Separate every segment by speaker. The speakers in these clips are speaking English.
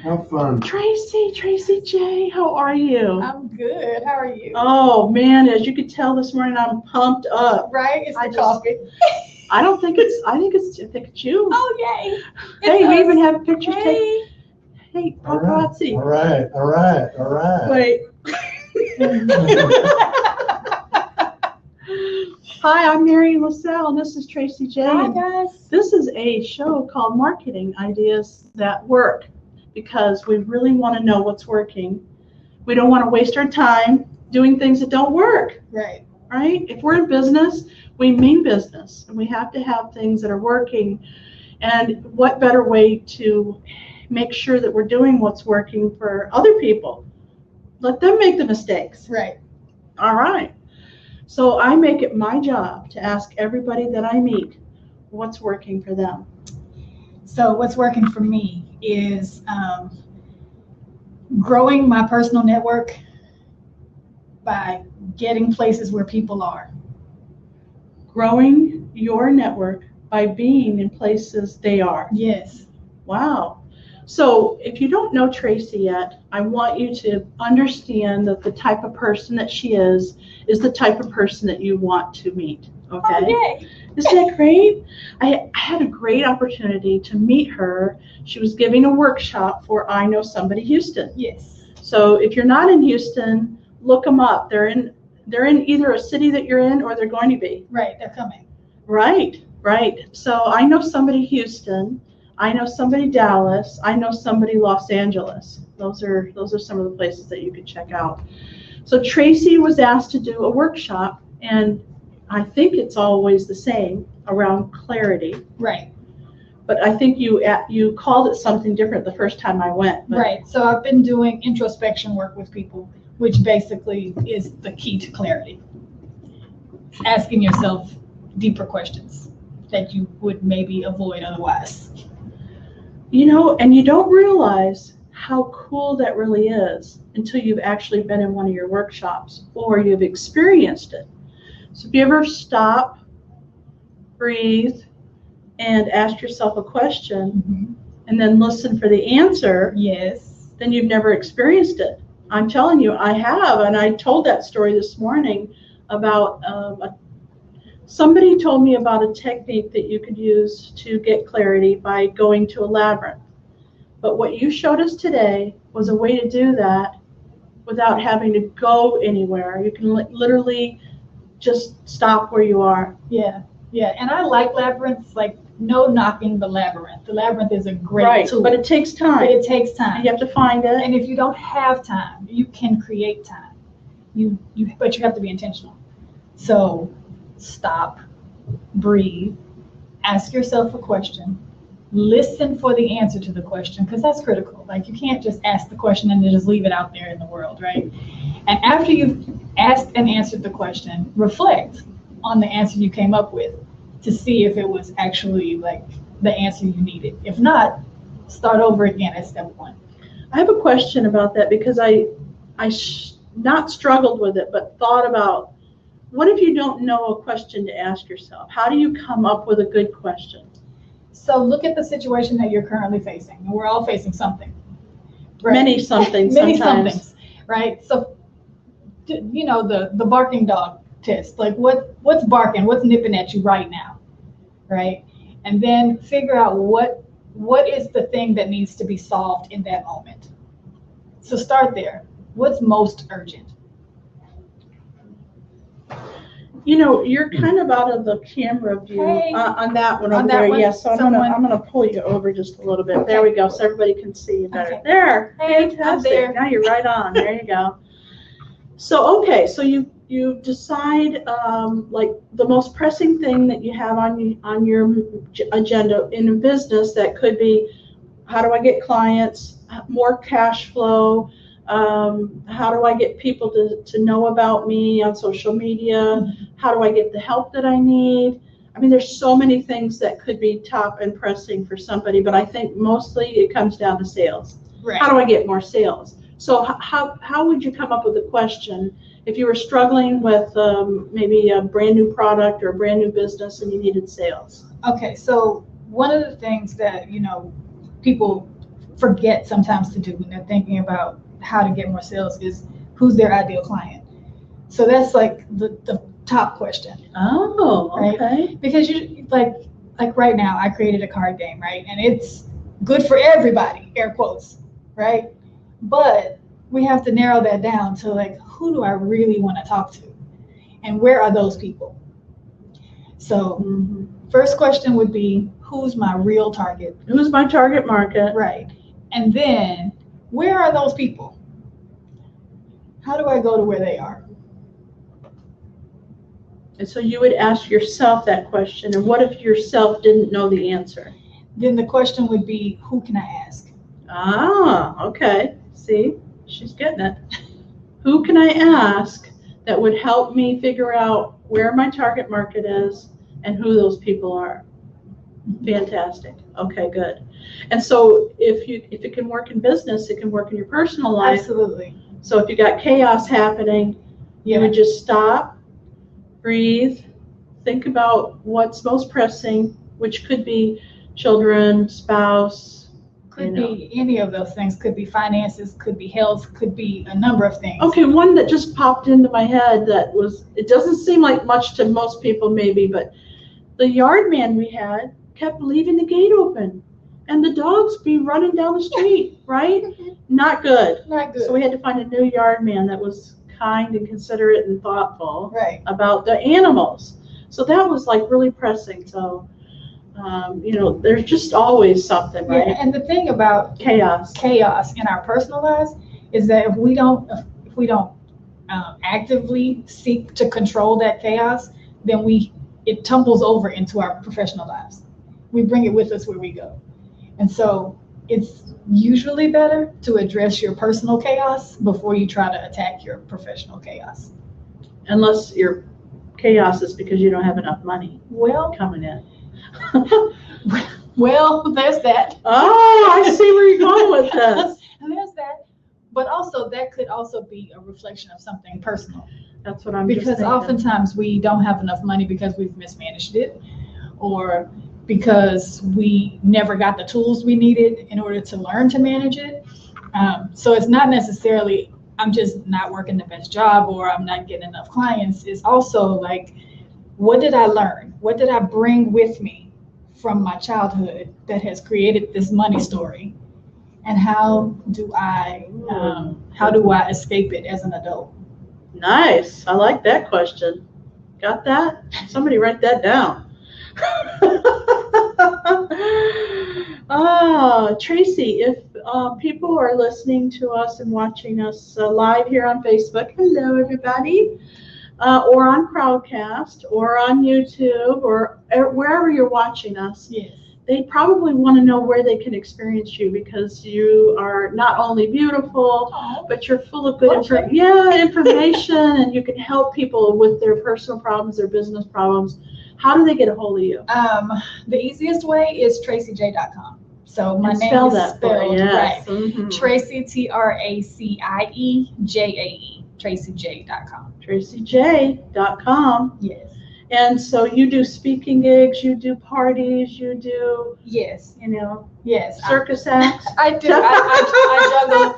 Speaker 1: Have fun.
Speaker 2: Tracy J, how are you?
Speaker 3: I'm good. How are you?
Speaker 2: Oh man, as you could tell this morning, I'm pumped up.
Speaker 3: Right? It's the coffee.
Speaker 2: I think it's you.
Speaker 3: Oh, yay.
Speaker 2: Hey, we even have pictures taken.
Speaker 3: Hey.
Speaker 2: Hey, paparazzi.
Speaker 1: All right.
Speaker 2: Wait. Hi, I'm Marian, LaSalle, and this is Tracy J.
Speaker 3: Hi, guys.
Speaker 2: This is a show called Marketing Ideas That Work, because we really want to know what's working. We don't want to waste our time doing things that don't work.
Speaker 3: Right.
Speaker 2: Right? If we're in business, we mean business, and we have to have things that are working. And what better way to make sure that we're doing what's working for other people? Let them make the mistakes.
Speaker 3: Right.
Speaker 2: All right. So I make it my job to ask everybody that I meet what's working for them.
Speaker 3: So what's working for me is growing my personal network by getting places where people are.
Speaker 2: Growing your network by being in places they are.
Speaker 3: Yes.
Speaker 2: Wow. So if you don't know Tracy yet, I want you to understand that the type of person that she is the type of person that you want to meet. Okay?
Speaker 3: Oh, yay.
Speaker 2: Isn't that great? I had a great opportunity to meet her. She was giving a workshop for I Know Somebody Houston.
Speaker 3: Yes.
Speaker 2: So if you're not in Houston, look them up. They're in either a city that you're in or they're going to be.
Speaker 3: Right. They're coming.
Speaker 2: Right. So I Know Somebody Houston. I Know Somebody Dallas. I Know Somebody Los Angeles. Those are some of the places that you could check out. So Tracy was asked to do a workshop, and I think it's always the same around clarity.
Speaker 3: Right.
Speaker 2: But I think you called it something different the first time I went. But
Speaker 3: right. So I've been doing introspection work with people, which basically is the key to clarity. Asking yourself deeper questions that you would maybe avoid otherwise.
Speaker 2: And you don't realize how cool that really is until you've actually been in one of your workshops or you've experienced it. So if you ever stop, breathe, and ask yourself a question, and then listen for the answer,
Speaker 3: yes,
Speaker 2: then you've never experienced it. I'm telling you, I have, and I told that story this morning about somebody told me about a technique that you could use to get clarity by going to a labyrinth. But what you showed us today was a way to do that without having to go anywhere. You can literally just stop where you are.
Speaker 3: Yeah. And I like labyrinths, like no knocking the labyrinth. The labyrinth is a great tool.
Speaker 2: But it takes time. You have to find it.
Speaker 3: And if you don't have time, you can create time. But you have to be intentional. So stop, breathe, ask yourself a question, listen for the answer to the question, because that's critical. Like, you can't just ask the question and then just leave it out there in the world, right? And after you've asked and answered the question, reflect on the answer you came up with to see if it was actually like the answer you needed. If not, start over again at step one.
Speaker 2: I have a question about that, because I not struggled with it, but thought about, what if you don't know a question to ask yourself? How do you come up with a good question?
Speaker 3: So look at the situation that you're currently facing. And we're all facing something. Right?
Speaker 2: Many somethings.
Speaker 3: Many
Speaker 2: sometimes.
Speaker 3: somethings, right? So, the barking dog test. Like, what's barking? What's nipping at you right now, right? And then figure out what is the thing that needs to be solved in that moment. So start there. What's most urgent?
Speaker 2: You're kind of out of the camera view on that one over there. Yeah, so I'm gonna pull you over just a little bit. Okay. There we go, so everybody can see you better. Okay. There,
Speaker 3: hey,
Speaker 2: fantastic.
Speaker 3: There.
Speaker 2: Now you're right on. There you go. So so you decide like the most pressing thing that you have on your agenda in a business. That could be, how do I get clients, more cash flow. How do I get people to know about me on social media? How do I get the help that I need? I mean, there's so many things that could be top and pressing for somebody, but I think mostly it comes down to sales.
Speaker 3: Right.
Speaker 2: How do I get more sales? So how would you come up with a question if you were struggling with maybe a brand new product or a brand new business and you needed sales?
Speaker 3: Okay, so one of the things that, people forget sometimes to do when they're thinking about how to get more sales is who's their ideal client. So that's like the top question.
Speaker 2: Oh, okay.
Speaker 3: Right? Because you like right now I created a card game, right? And it's good for everybody, air quotes, right? But we have to narrow that down to like, who do I really want to talk to? And where are those people? So first question would be, who's my real target?
Speaker 2: Who's my target market?
Speaker 3: Right. And then, where are those people? How do I go to where they are?
Speaker 2: And so you would ask yourself that question, and what if yourself didn't know the answer?
Speaker 3: Then the question would be, who can I ask?
Speaker 2: Ah, okay. See, she's getting it. Who can I ask that would help me figure out where my target market is and who those people are? Fantastic. Okay, good. And so if it can work in business, it can work in your personal life.
Speaker 3: Absolutely.
Speaker 2: So if you got chaos happening, you would just stop, breathe, think about what's most pressing, which could be children, spouse.
Speaker 3: Could be any of those things. Could be finances, could be health, could be a number of things.
Speaker 2: Okay, one that just popped into my head that was, it doesn't seem like much to most people maybe, but the yard man we had kept leaving the gate open and the dogs be running down the street, right? Not good.
Speaker 3: Not good.
Speaker 2: So we had to find a new yard man that was kind and considerate and thoughtful about the animals. So that was like really pressing. So, there's just always something, right?
Speaker 3: Yeah, and the thing about chaos in our personal lives is that if we don't actively seek to control that chaos, then it tumbles over into our professional lives. We bring it with us where we go. And so it's usually better to address your personal chaos before you try to attack your professional chaos.
Speaker 2: Unless your chaos is because you don't have enough money coming in.
Speaker 3: Well, there's that.
Speaker 2: Oh, I see where you're going with this.
Speaker 3: And there's that. But also, that could also be a reflection of something personal.
Speaker 2: That's what I'm
Speaker 3: because
Speaker 2: just thinking.
Speaker 3: Oftentimes we don't have enough money because we've mismanaged it, or because we never got the tools we needed in order to learn to manage it. So it's not necessarily I'm just not working the best job or I'm not getting enough clients. It's also like, what did I learn? What did I bring with me from my childhood that has created this money story? And how do I escape it as an adult?
Speaker 2: Nice. I like that question. Got that? Somebody write that down. Tracy, if people are listening to us and watching us live here on Facebook, hello everybody, or on Crowdcast, or on YouTube, or wherever you're watching us,
Speaker 3: yes,
Speaker 2: they probably want to know where they can experience you, because you are not only beautiful, but you're full of good information, and you can help people with their personal problems, their business problems. How do they get a hold of you?
Speaker 3: The easiest way is tracyj.com. So my name is spelled right.
Speaker 2: Mm-hmm.
Speaker 3: Tracy, TRACIEJAE, tracyj.com.
Speaker 2: tracyj.com.
Speaker 3: Yes.
Speaker 2: And so you do speaking gigs, you do parties, you do circus acts.
Speaker 3: I do. I juggle.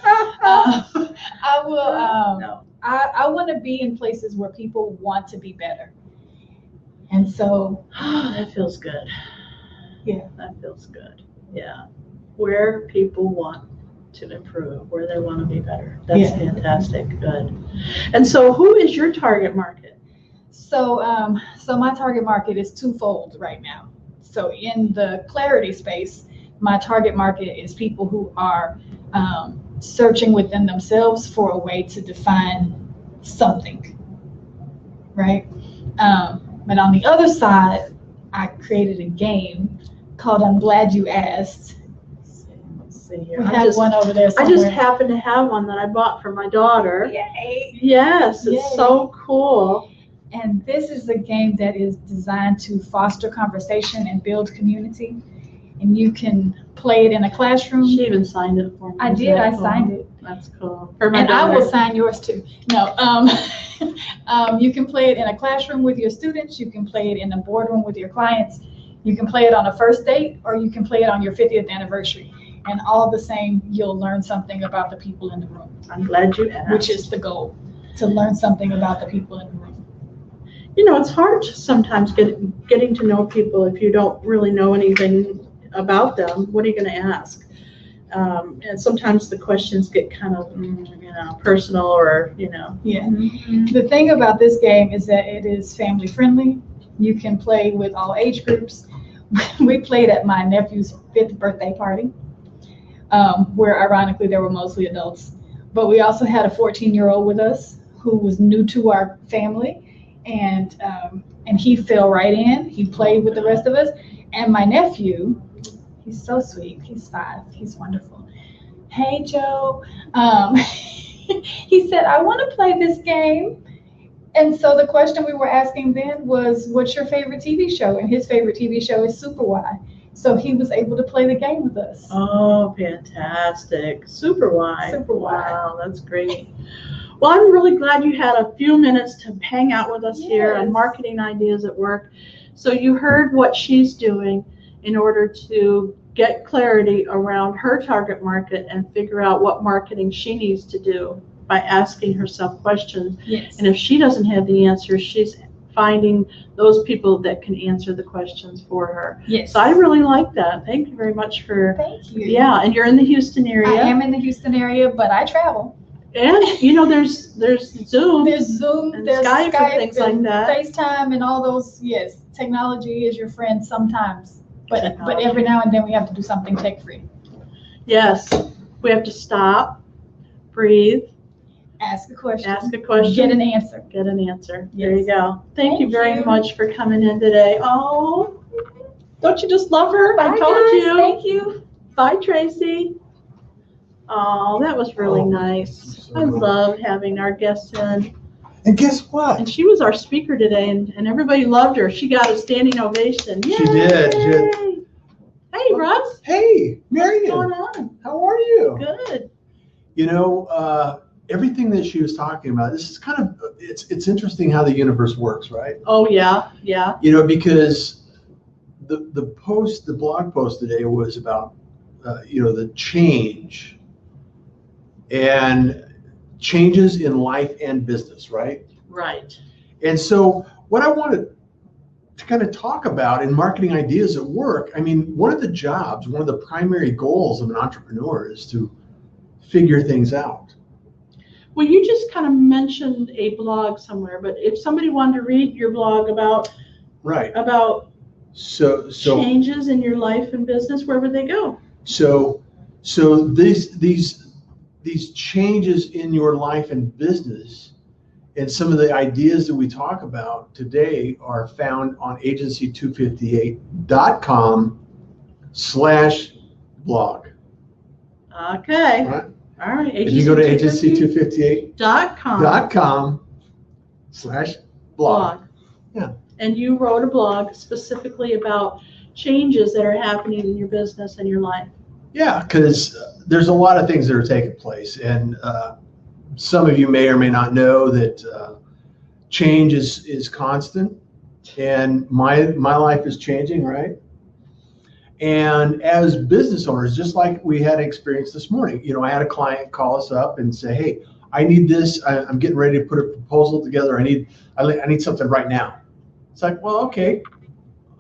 Speaker 3: I will. I want to be in places where people want to be better. And so
Speaker 2: that feels good.
Speaker 3: Yeah,
Speaker 2: that feels good. Yeah, where people want to improve, where they want to be better. That's fantastic. Good. And so, who is your target market?
Speaker 3: So, my target market is twofold right now. So, in the clarity space, my target market is people who are searching within themselves for a way to define something, right? But on the other side, I created a game called I'm Glad You Asked.
Speaker 2: Let's see here.
Speaker 3: We have one over there somewhere.
Speaker 2: I just happen to have one that I bought for my daughter.
Speaker 3: Yay!
Speaker 2: Yes, it's so cool.
Speaker 3: And this is a game that is designed to foster conversation and build community. And you can play it in a classroom.
Speaker 2: She even signed it for me.
Speaker 3: I did. I signed it.
Speaker 2: That's cool.
Speaker 3: And I will sign yours too. No, you can play it in a classroom with your students. You can play it in a boardroom with your clients. You can play it on a first date, or you can play it on your 50th anniversary. And all the same, you'll learn something about the people in the room,
Speaker 2: I'm glad you asked.
Speaker 3: which is the goal, to learn something about the people in the room.
Speaker 2: It's hard sometimes getting to know people if you don't really know anything about them. What are you going to ask? And sometimes the questions get kind of, personal or.
Speaker 3: Yeah.
Speaker 2: Mhm.
Speaker 3: The thing about this game is that it is family friendly. You can play with all age groups. We played at my nephew's 5th birthday party, where ironically there were mostly adults. But we also had a 14-year-old with us who was new to our family, and he fell right in. He played with the rest of us. And my nephew, he's so sweet. He's 5. He's wonderful. Hey, Joe. He said, I want to play this game. And so the question we were asking then was, what's your favorite TV show? And his favorite TV show is Super Y. So he was able to play the game with us.
Speaker 2: Oh, fantastic. Super Y.
Speaker 3: Super Y.
Speaker 2: Wow, that's great. Well, I'm really glad you had a few minutes to hang out with us here on
Speaker 3: Yes.
Speaker 2: Marketing Ideas at Work. So you heard what she's doing in order to get clarity around her target market and figure out what marketing she needs to do by asking herself questions.
Speaker 3: Yes.
Speaker 2: And if she doesn't have the answers, she's finding those people that can answer the questions for her.
Speaker 3: Yes.
Speaker 2: So I really like that. Thank you very much for,
Speaker 3: Thank you.
Speaker 2: yeah, and you're in the Houston area.
Speaker 3: I am in the Houston area, but I travel.
Speaker 2: And, there's Zoom.
Speaker 3: There's Zoom,
Speaker 2: And
Speaker 3: there's
Speaker 2: Skype
Speaker 3: Skype,
Speaker 2: and things like that.
Speaker 3: FaceTime, and all those. Yes, technology is your friend sometimes, but
Speaker 2: Technology.
Speaker 3: every now and then we have to do something tech-free.
Speaker 2: Yes, we have to stop, breathe,
Speaker 3: Ask a question.
Speaker 2: ask a question.
Speaker 3: Get an answer.
Speaker 2: Get an answer.
Speaker 3: Yes.
Speaker 2: There you go. Thank you
Speaker 3: Thank
Speaker 2: very
Speaker 3: you.
Speaker 2: much for coming in today. Oh, don't you just love her? I
Speaker 3: Bye,
Speaker 2: told
Speaker 3: guys.
Speaker 2: you.
Speaker 3: Thank you.
Speaker 2: Bye, Tracy. Oh, that was really nice. I love having our guests in.
Speaker 1: And guess what?
Speaker 2: And she was our speaker today, and everybody loved her. She got a standing ovation. Yay!
Speaker 1: She did. She did.
Speaker 2: Hey, Russ.
Speaker 1: Hey,
Speaker 2: What's going
Speaker 1: Marian,
Speaker 2: on?
Speaker 1: how are you?
Speaker 2: Good.
Speaker 1: Everything that she was talking about, this is kind of, it's interesting how the universe works, right?
Speaker 2: Oh, yeah, yeah.
Speaker 1: Because the blog post today was about, the change and changes in life and business, right?
Speaker 2: Right.
Speaker 1: And so what I wanted to kind of talk about in Marketing Ideas at Work, one of the primary goals of an entrepreneur is to figure things out.
Speaker 2: Well, you just kind of mentioned a blog somewhere, but if somebody wanted to read your blog about
Speaker 1: Right. So
Speaker 2: changes in your life and business, where would they go?
Speaker 1: So these changes in your life and business, and some of the ideas that we talk about today are found on agency258.com/blog.
Speaker 2: Okay.
Speaker 1: Right?
Speaker 2: All right.
Speaker 1: If you go to agency258.com/blog.
Speaker 2: blog.
Speaker 1: Yeah.
Speaker 2: And you wrote a blog specifically about changes that are happening in your business and your life.
Speaker 1: Yeah, because there's a lot of things that are taking place, and some of you may or may not know that change is constant, and my life is changing, right? And as business owners, just like we had experience this morning, I had a client call us up and say, "Hey, I need this. I'm getting ready to put a proposal together. I need something right now." It's like, well, okay,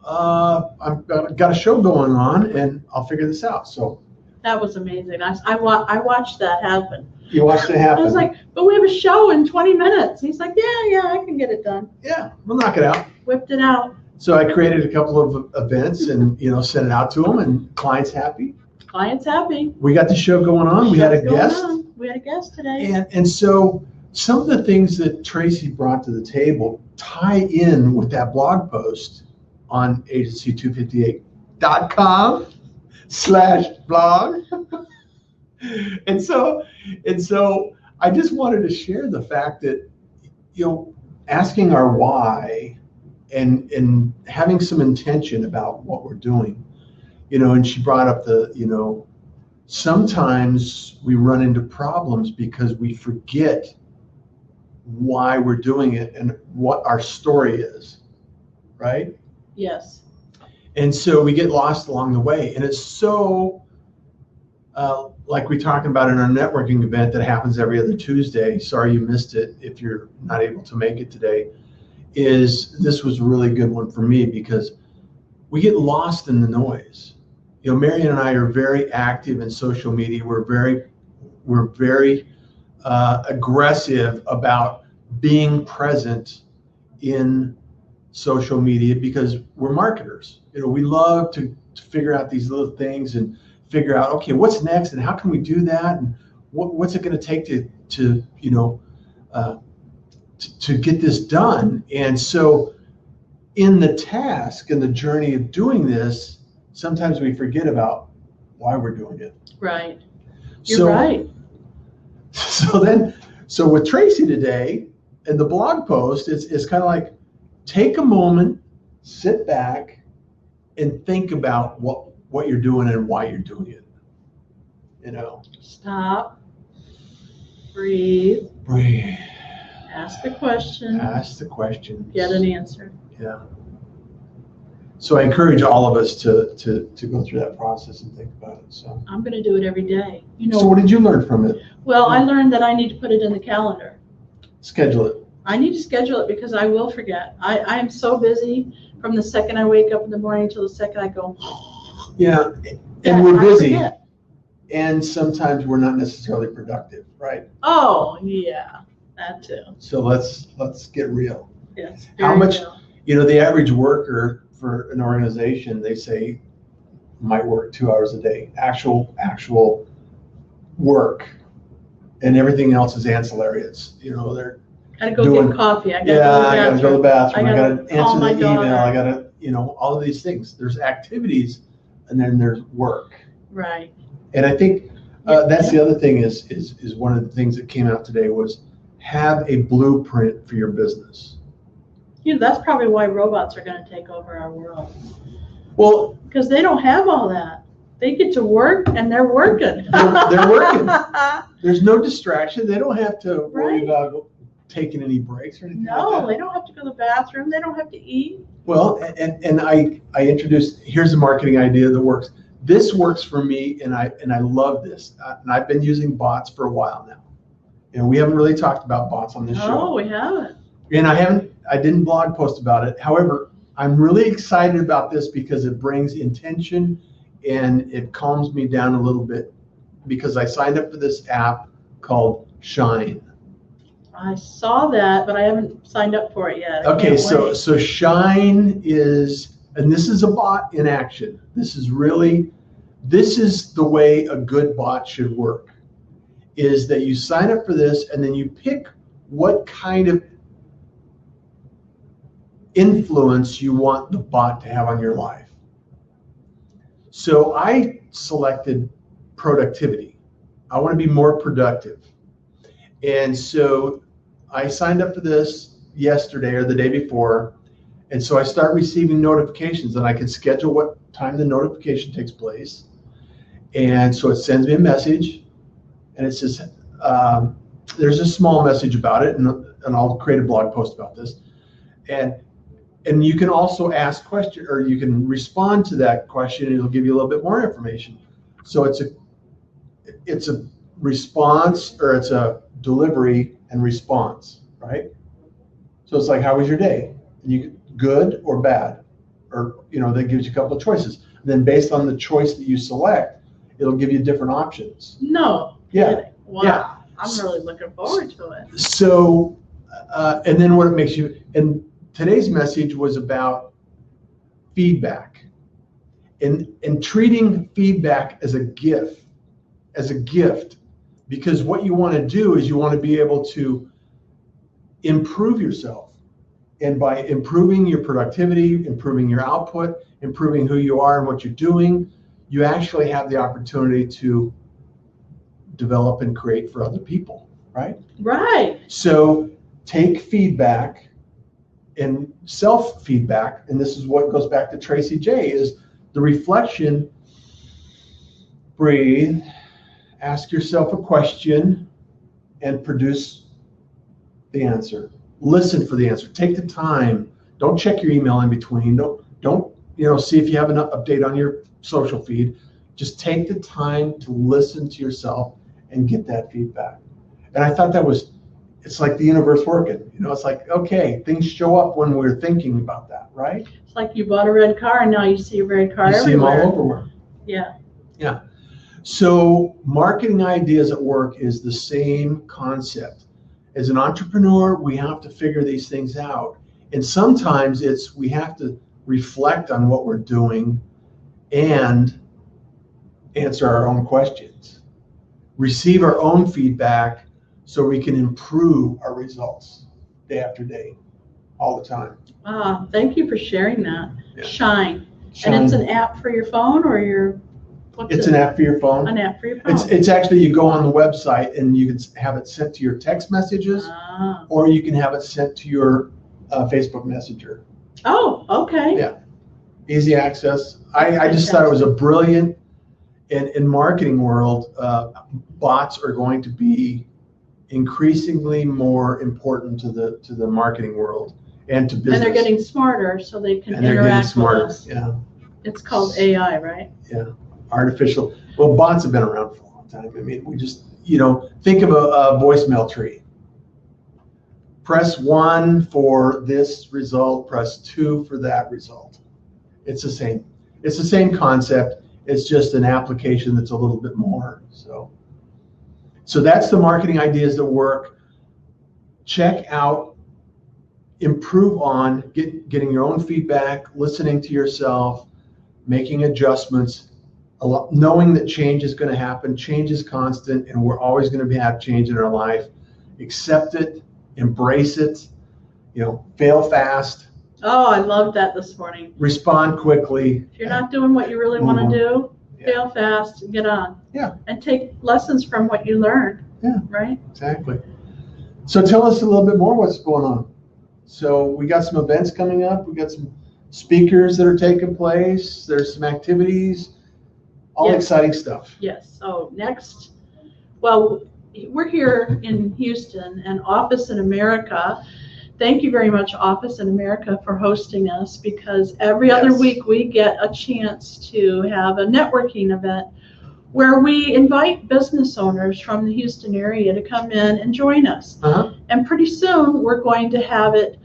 Speaker 1: I've got a show going on, and I'll figure this out. So
Speaker 2: That was amazing. I watched that happen.
Speaker 1: you watched it happen.
Speaker 2: I was like, but we have a show in 20 minutes. He's like, yeah, I can get it done.
Speaker 1: yeah, we'll knock it out.
Speaker 2: Whipped it out.
Speaker 1: So I created a couple of events and sent it out to them, and clients happy.
Speaker 2: Client's happy.
Speaker 1: We got the show going on. We had a
Speaker 2: Show's going
Speaker 1: guest,
Speaker 2: on. We had a guest today.
Speaker 1: and so some of the things that Tracy brought to the table tie in with that blog post on agency258.com/blog. and so I just wanted to share the fact that asking our why and having some intention about what we're doing, and she brought up sometimes we run into problems because we forget why we're doing it and what our story is, right?
Speaker 2: Yes.
Speaker 1: And so we get lost along the way, and it's so like we talked about in our networking event that happens every other Tuesday. Sorry you missed it if you're not able to make it today. This was a really good one for me because we get lost in the noise. You know, Marian and I are very active in social media. We're very aggressive about being present in social media because we're marketers. You know, we love to figure out these little things and figure out, okay, what's next and how can we do that and what's it going to take to get this done. And so in the task and the journey of doing this, sometimes we forget about why we're doing it.
Speaker 2: Right. You're right.
Speaker 1: So with Tracy today and the blog post, it's kind of like take a moment, sit back, and think about what you're doing and why you're doing it. You know.
Speaker 2: Stop. Breathe.
Speaker 1: Breathe.
Speaker 2: Ask the question.
Speaker 1: Ask the question.
Speaker 2: Get an answer.
Speaker 1: Yeah. So I encourage all of us to go through that process and think about it. So
Speaker 2: I'm going to do it every day. You know.
Speaker 1: So what did you learn from it?
Speaker 2: Well, I learned that I need to put it in the calendar.
Speaker 1: Schedule it.
Speaker 2: I need to schedule it because I will forget. I am so busy from the second I wake up in the morning till the second I go.
Speaker 1: Yeah, and we're busy,
Speaker 2: forget.
Speaker 1: And sometimes we're not necessarily productive, right?
Speaker 2: Oh yeah, that too.
Speaker 1: So let's get real.
Speaker 2: Yes.
Speaker 1: How
Speaker 2: very
Speaker 1: much?
Speaker 2: real.
Speaker 1: You know, the average worker for an organization, they say, might work 2 hours a day. Actual work, and everything else is ancillary. It's they're.
Speaker 2: Gotta go get coffee. I
Speaker 1: gotta go to the bathroom. I gotta answer
Speaker 2: call
Speaker 1: the
Speaker 2: my
Speaker 1: email.
Speaker 2: daughter.
Speaker 1: I gotta all of these things. There's activities, and then there's work.
Speaker 2: Right.
Speaker 1: And I think that's the other thing is one of the things that came out today was have a blueprint for your business.
Speaker 2: That's probably why robots are going to take over our world.
Speaker 1: Well,
Speaker 2: because they don't have all that. They get to work and they're working.
Speaker 1: They're working. There's no distraction. They don't have to worry
Speaker 2: Right.
Speaker 1: about taking any breaks or anything like
Speaker 2: No,
Speaker 1: that.
Speaker 2: they don't have to go to the bathroom. They don't have to eat.
Speaker 1: Well, and I introduced, here's a marketing idea that works. This works for me, and I love this. And I've been using bots for a while now. And we haven't really talked about bots on this show.
Speaker 2: No, we haven't.
Speaker 1: And I didn't blog post about it. However, I'm really excited about this because it brings intention and it calms me down a little bit because I signed up for this app called Shine.
Speaker 2: I saw that, but I haven't signed up for it yet.
Speaker 1: Okay, so Shine is, and this is a bot in action. This is the way a good bot should work, is that you sign up for this and then you pick what kind of influence you want the bot to have on your life. So I selected productivity. I want to be more productive. And so I signed up for this yesterday or the day before. And so I start receiving notifications and I can schedule what time the notification takes place. And so it sends me a message and it says, there's a small message about it, and I'll create a blog post about this. And you can also ask questions, or you can respond to that question and it'll give you a little bit more information. So it's a response, or it's a delivery and response, right? So it's like, how was your day? And good or bad, or that gives you a couple of choices. And then based on the choice that you select, it'll give you different options.
Speaker 2: No.
Speaker 1: Yeah.
Speaker 2: Kidding. Wow.
Speaker 1: Yeah.
Speaker 2: I'm really looking forward to it.
Speaker 1: So, and then what it makes you, and today's message was about feedback and treating feedback as a gift, because what you want to do is you want to be able to improve yourself. And by improving your productivity, improving your output, improving who you are and what you're doing, you actually have the opportunity to develop and create for other people, right?
Speaker 2: Right.
Speaker 1: So take feedback and self-feedback, and this is what goes back to Tracy J, is the reflection, breathe, ask yourself a question, and produce the answer. Listen for the answer. Take the time. Don't check your email in between. Don't see if you have an update on your social feed. Just take the time to listen to yourself and get that feedback. And I thought it's like the universe working. It's like, okay, things show up when we're thinking about that, right?
Speaker 2: It's like you bought a red car and now you see a red car
Speaker 1: You see them
Speaker 2: everywhere.
Speaker 1: all over.
Speaker 2: Yeah.
Speaker 1: Yeah. So marketing ideas at work is the same concept. As an entrepreneur, we have to figure these things out. And sometimes we have to reflect on what we're doing and answer our own questions, receive our own feedback so we can improve our results day after day, all the time.
Speaker 2: Thank you for sharing that.
Speaker 1: Yeah.
Speaker 2: Shine. And it's an app for your phone or
Speaker 1: It's an app for your phone.
Speaker 2: An app for your phone.
Speaker 1: It's actually, you go on the website and you can have it sent to your text messages, or you can have it sent to your Facebook Messenger.
Speaker 2: Oh, okay.
Speaker 1: Yeah. Easy access. I just thought it was a brilliant, in marketing world, bots are going to be increasingly more important to the marketing world and to business.
Speaker 2: And they're getting smarter so they can
Speaker 1: and they're getting
Speaker 2: interact
Speaker 1: smarter.
Speaker 2: with us.
Speaker 1: Yeah.
Speaker 2: It's called AI, right?
Speaker 1: Yeah. Well, bots have been around for a long time. I mean, we just, think of a voicemail tree. Press 1 for this result, press 2 for that result. It's the same. It's the same concept. It's just an application that's a little bit more. So that's the marketing ideas that work. Check out, improve on, getting your own feedback, listening to yourself, making adjustments, knowing that change is going to happen. Change is constant, and we're always going to have change in our life. Accept it, embrace it, fail fast.
Speaker 2: Oh, I loved that this morning.
Speaker 1: Respond quickly.
Speaker 2: If you're not doing what you really want to do, fail fast and get on.
Speaker 1: Yeah.
Speaker 2: And take lessons from what you learned.
Speaker 1: Yeah.
Speaker 2: Right?
Speaker 1: Exactly. So tell us a little bit more what's going on. So we got some events coming up. We got some speakers that are taking place. There's some activities, all exciting stuff.
Speaker 2: Yes. So next, well, we're here in Houston and Office in America. Thank you very much, Office in America, for hosting us, because every other week we get a chance to have a networking event where we invite business owners from the Houston area to come in and join us. And pretty soon we're going to have it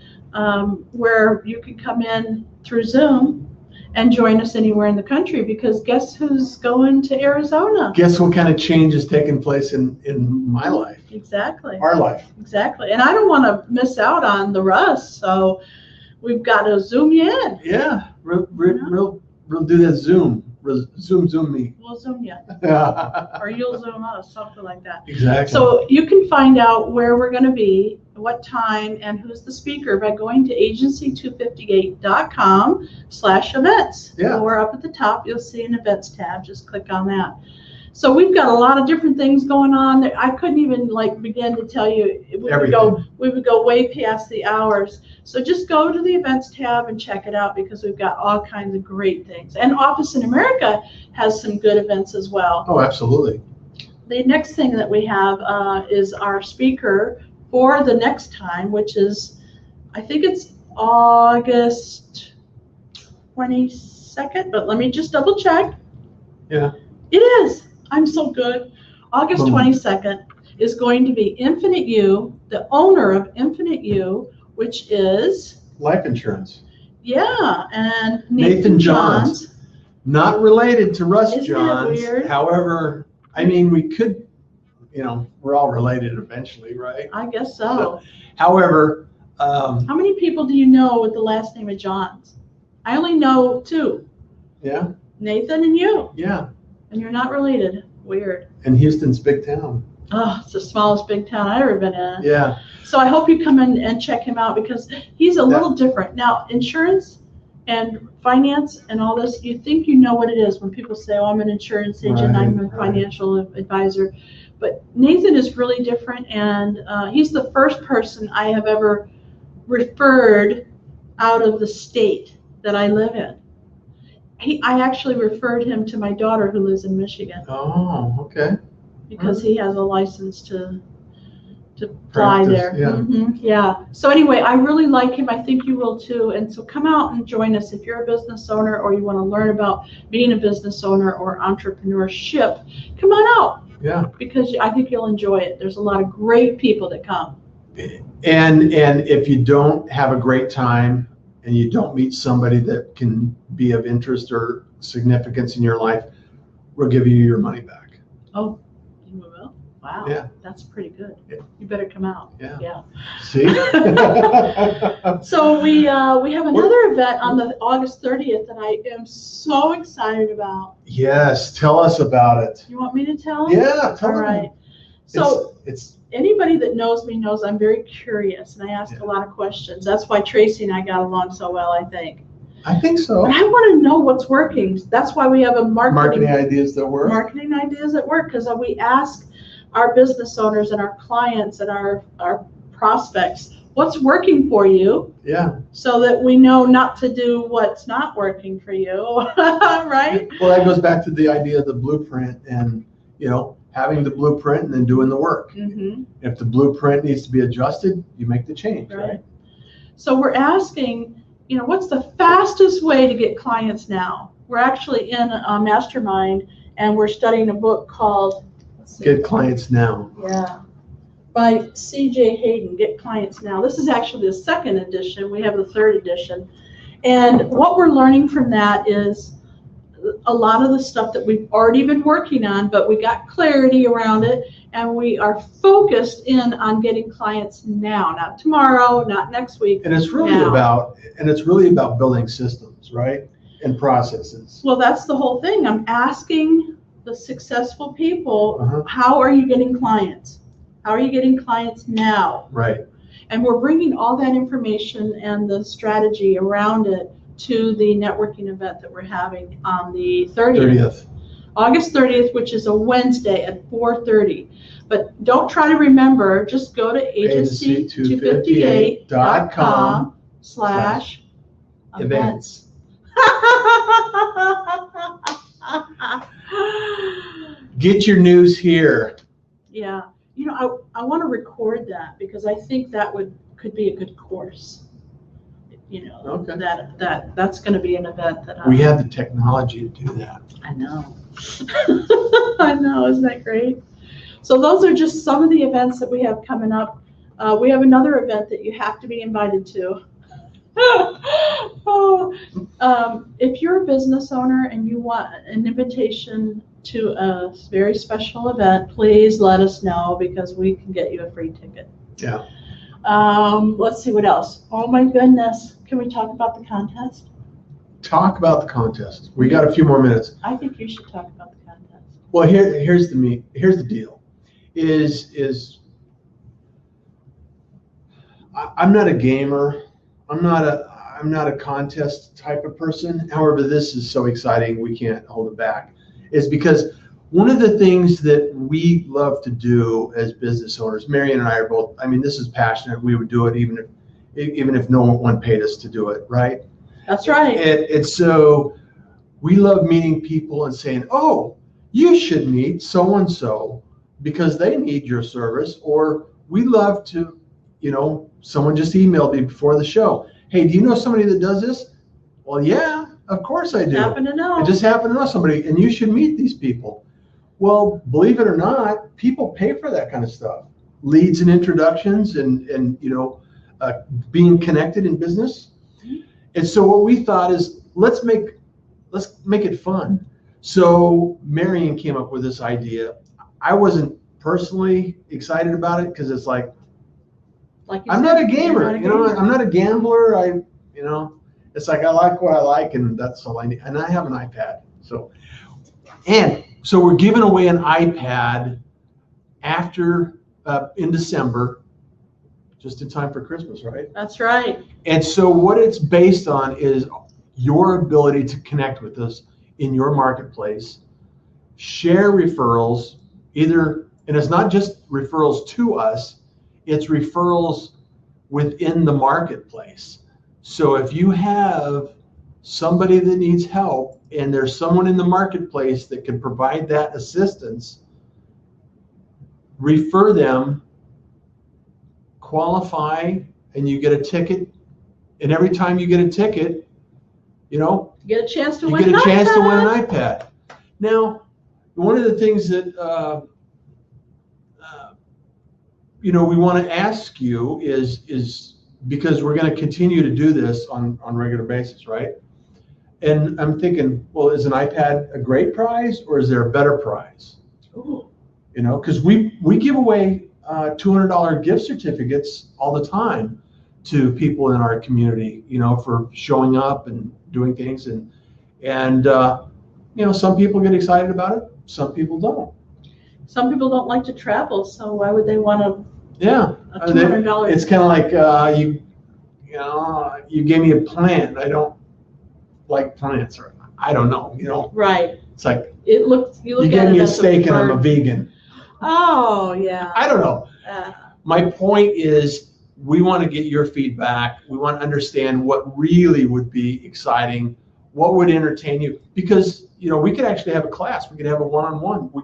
Speaker 2: where you can come in through Zoom and join us anywhere in the country, because guess who's going to Arizona?
Speaker 1: Guess what kind of change is taking place in my life?
Speaker 2: Exactly.
Speaker 1: Our life.
Speaker 2: Exactly. And I don't want to miss out on the Russ, so we've got to Zoom you in.
Speaker 1: Yeah, we'll do that Zoom. Zoom me.
Speaker 2: We'll Zoom you. Or you'll Zoom us, something like that.
Speaker 1: Exactly.
Speaker 2: So you can find out where we're going to be, what time, and who's the speaker by going to agency258.com/events.
Speaker 1: Yeah.
Speaker 2: So we're up at the top. You'll see an events tab. Just click on that. So we've got a lot of different things going on. I couldn't even begin to tell you. We would go way past the hours. So just go to the events tab and check it out, because we've got all kinds of great things. And Office in America has some good events as well.
Speaker 1: Oh, absolutely.
Speaker 2: The next thing that we have is our speaker for the next time, which is, I think it's August 22nd, but let me just double check.
Speaker 1: Yeah.
Speaker 2: It is. I'm so good. August 22nd is going to be Infinite U, the owner of Infinite U, which is
Speaker 1: Life insurance.
Speaker 2: Yeah, and
Speaker 1: Nathan Johns. Not related to Russ
Speaker 2: Isn't that
Speaker 1: Johns.
Speaker 2: weird?
Speaker 1: However, I mean, we could, we're all related eventually, right?
Speaker 2: I guess so.
Speaker 1: However,
Speaker 2: How many people do you know with the last name of Johns? I only know 2.
Speaker 1: Yeah.
Speaker 2: Nathan and you.
Speaker 1: Yeah.
Speaker 2: And you're not related. Weird.
Speaker 1: And Houston's big town.
Speaker 2: Oh, it's the smallest big town I've ever been in.
Speaker 1: Yeah.
Speaker 2: So I hope you come in and check him out, because he's a little different. Now, insurance and finance and all this, you think you know what it is when people say, oh, I'm an insurance agent, I'm a financial advisor. But Nathan is really different, and he's the first person I have ever referred out of the state that I live in. I actually referred him to my daughter who lives in Michigan.
Speaker 1: Oh, okay.
Speaker 2: Because he has a license to to fly
Speaker 1: Practice,
Speaker 2: there.
Speaker 1: yeah.
Speaker 2: Yeah. So anyway, I really like him. I think you will too. And so come out and join us if you're a business owner or you want to learn about being a business owner or entrepreneurship. Come on out.
Speaker 1: Yeah.
Speaker 2: Because I think you'll enjoy it. There's a lot of great people that come.
Speaker 1: And if you don't have a great time and you don't meet somebody that can be of interest or significance in your life, we'll give you your money back.
Speaker 2: Oh, you will? Wow.
Speaker 1: Yeah.
Speaker 2: That's pretty good.
Speaker 1: Yeah.
Speaker 2: You better come out.
Speaker 1: Yeah. See?
Speaker 2: So we have another event on the August 30th that I am so excited about.
Speaker 1: Yes, tell us about it.
Speaker 2: You want me to tell?
Speaker 1: Yeah, tell
Speaker 2: All
Speaker 1: them.
Speaker 2: right. So
Speaker 1: it's
Speaker 2: anybody that knows me knows I'm very curious and I ask a lot of questions. That's why Tracy and I got along so well, I think.
Speaker 1: I think so.
Speaker 2: But I want to know what's working. That's why we have a marketing
Speaker 1: ideas that work.
Speaker 2: Marketing ideas at work, because we ask our business owners and our clients and our prospects, what's working for you?
Speaker 1: Yeah.
Speaker 2: So that we know not to do what's not working for you, right?
Speaker 1: Well, that goes back to the idea of the blueprint and, having the blueprint and then doing the work.
Speaker 2: Mm-hmm.
Speaker 1: If the blueprint needs to be adjusted, you make the change, right?
Speaker 2: So we're asking, what's the fastest way to get clients now? We're actually in a mastermind and we're studying a book called
Speaker 1: Get Clients Now.
Speaker 2: Yeah, by C.J. Hayden, Get Clients Now. This is actually the second edition. We have the third edition. And what we're learning from that is a lot of the stuff that we've already been working on, but we got clarity around it, and we are focused in on getting clients now, not tomorrow, not next week.
Speaker 1: And it's really about building systems, right? And processes.
Speaker 2: Well, that's the whole thing. I'm asking the successful people,
Speaker 1: Uh-huh.
Speaker 2: how are you getting clients? How are you getting clients now?
Speaker 1: Right.
Speaker 2: And we're bringing all that information and the strategy around it to the networking event that we're having on the 30th. August 30th, which is a Wednesday at 4:30. But don't try to remember, just go to agency258.com/events.
Speaker 1: Get your news here.
Speaker 2: Yeah. I want to record that because I think that could be a good course.
Speaker 1: Okay.
Speaker 2: That's going to be an event that
Speaker 1: We have the technology to do that.
Speaker 2: I know. I know, isn't that great? So those are just some of the events that we have coming up. We have another event that you have to be invited to. If you're a business owner and you want an invitation to a very special event, please let us know because we can get you a free ticket.
Speaker 1: Yeah.
Speaker 2: Let's see what else. Oh my goodness. Can we talk about the contest?
Speaker 1: Talk about the contest. We got a few more minutes.
Speaker 2: I think you should talk about the contest.
Speaker 1: Well, here's the deal. I'm not a gamer. I'm not a contest type of person. However, this is so exciting we can't hold it back. Is because one of the things that we love to do as business owners, Marian and I are both. I mean, this is passionate. We would do it even if no one paid us to do it, right?
Speaker 2: That's right.
Speaker 1: And so we love meeting people and saying, oh, you should meet so-and-so because they need your service. Or we love to, someone just emailed me before the show. Hey, do you know somebody that does this? Well, yeah, of course I do.
Speaker 2: Happen to know.
Speaker 1: I just happen to know somebody, and you should meet these people. Well, believe it or not, people pay for that kind of stuff. Leads and introductions and being connected in business. And so what we thought is let's make it fun. So Marian came up with this idea. I wasn't personally excited about it because it's like I'm not a gamer, I'm not a gambler. It's like I like what I like and that's all I need. And I have an iPad. So we're giving away an iPad after in December, just in time for Christmas, right?
Speaker 2: That's right. And
Speaker 1: so what it's based on is your ability to connect with us in your marketplace, share referrals, and it's not just referrals to us, it's referrals within the marketplace. So if you have somebody that needs help and there's someone in the marketplace that can provide that assistance, refer them qualify and you get a ticket, and every time you get a ticket, you know,
Speaker 2: You get a chance to
Speaker 1: you
Speaker 2: win
Speaker 1: get a chance to win
Speaker 2: iPad.
Speaker 1: an iPad. Now, one of the things that you know, we want to ask you is because we're going to continue to do this on a regular basis, right? And I'm thinking, well, is an iPad a great prize or is there a better prize?
Speaker 2: Ooh.
Speaker 1: You know, because we give away $200 gift certificates all the time to people in our community, you know, for showing up and doing things, and you know, some people get excited about it, some people don't.
Speaker 2: Some people don't like to travel, so why would they want
Speaker 1: Yeah,
Speaker 2: a $200?
Speaker 1: it's kind of like you know, you gave me a plant. I don't like plants, or I don't know. You know,
Speaker 2: Right.
Speaker 1: it's like
Speaker 2: It looks. You look
Speaker 1: you
Speaker 2: at
Speaker 1: gave
Speaker 2: it
Speaker 1: me a
Speaker 2: as
Speaker 1: steak and I'm a
Speaker 2: bird.
Speaker 1: vegan.
Speaker 2: Oh yeah.
Speaker 1: I don't know.
Speaker 2: Uh,
Speaker 1: My point is, we want to get your feedback. We want to understand what really would be exciting, what would entertain you, because you know, we could actually have a class. We could have a one-on-one. We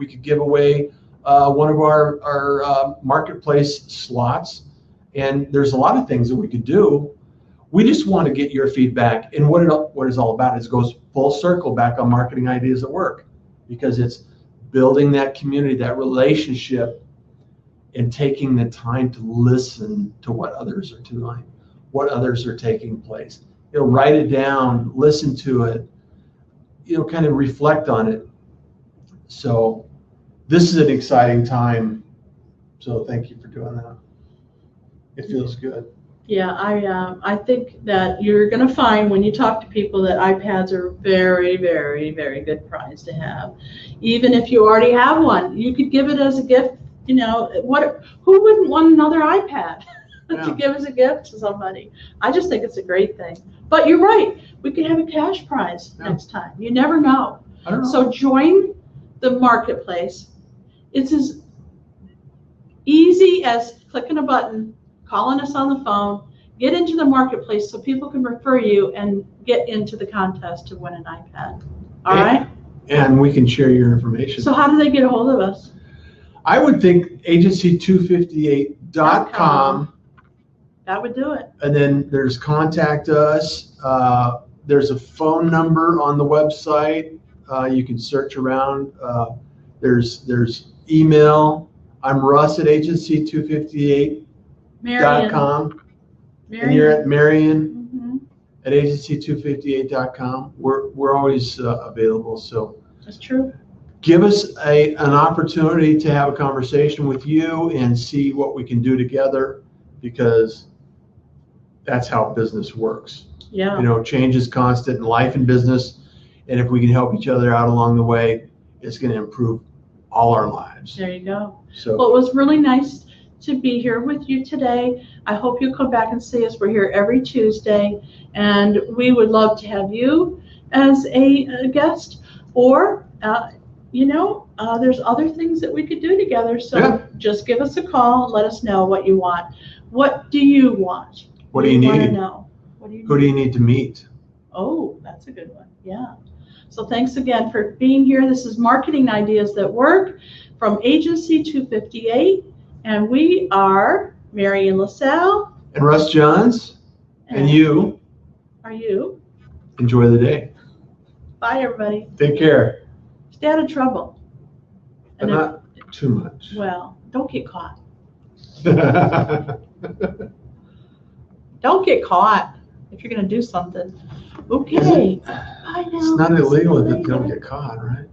Speaker 1: could give away one of our marketplace slots, and there's a lot of things that we could do. We just want to get your feedback, and what it's all about is goes full circle back on Marketing Ideas at Work, because it's building that community, that relationship, and taking the time to listen to what others are doing, what others are taking place. You know, write it down, listen to it, you know, kind of reflect on it. So this is an exciting time. So thank you for doing that. It feels good.
Speaker 2: yeah. I think that you're going to find when you talk to people that iPads are very, very, very good prize to have. Even if you already have one, you could give it as a gift. You know, who wouldn't want another iPad
Speaker 1: Yeah.
Speaker 2: to give as a gift to somebody? I just think it's a great thing. But you're right. We could have a cash prize
Speaker 1: Yeah.
Speaker 2: next time. You never know.
Speaker 1: I don't know.
Speaker 2: So join the marketplace. It's as easy as clicking a button, calling us on the phone, get into the marketplace so people can refer you and get into the contest to win an iPad. All right?
Speaker 1: And we can share your information.
Speaker 2: So how do they get a hold of us?
Speaker 1: I would think agency258.com,
Speaker 2: That would do it.
Speaker 1: and then there's contact us. There's a phone number on the website. You can search around. There's email. I'm Russ at agency258.com.
Speaker 2: Marian.
Speaker 1: And you're at Marian
Speaker 2: Mhm.
Speaker 1: at agency258.com. We're always available. So
Speaker 2: That's true.
Speaker 1: give us an opportunity to have a conversation with you and see what we can do together, because that's how business works.
Speaker 2: Yeah.
Speaker 1: You know, change is constant in life and business, and if we can help each other out along the way, it's going to improve all our lives.
Speaker 2: There you go.
Speaker 1: So
Speaker 2: Well, it was really nice to be here with you today. I hope you come back and see us. We're here every Tuesday, and we would love to have you as a guest, or you know, there's other things that we could do together. So
Speaker 1: Yeah.
Speaker 2: just give us a call and let us know what you want. What do you want?
Speaker 1: what do you
Speaker 2: want to
Speaker 1: need?
Speaker 2: know? What do you
Speaker 1: Who do you need to meet?
Speaker 2: Oh, that's a good one. Yeah. So thanks again for being here. This is Marketing Ideas That Work from Agency 258, and we are Marian LaSalle.
Speaker 1: And Russ Johns, and you
Speaker 2: Are you?
Speaker 1: enjoy the day.
Speaker 2: Bye, everybody.
Speaker 1: Take care,
Speaker 2: Stay out of trouble.
Speaker 1: but
Speaker 2: And
Speaker 1: not too much.
Speaker 2: well, don't get caught. Don't get caught if you're going to do something. Okay. Bye now.
Speaker 1: It's not illegal if you don't get caught, right?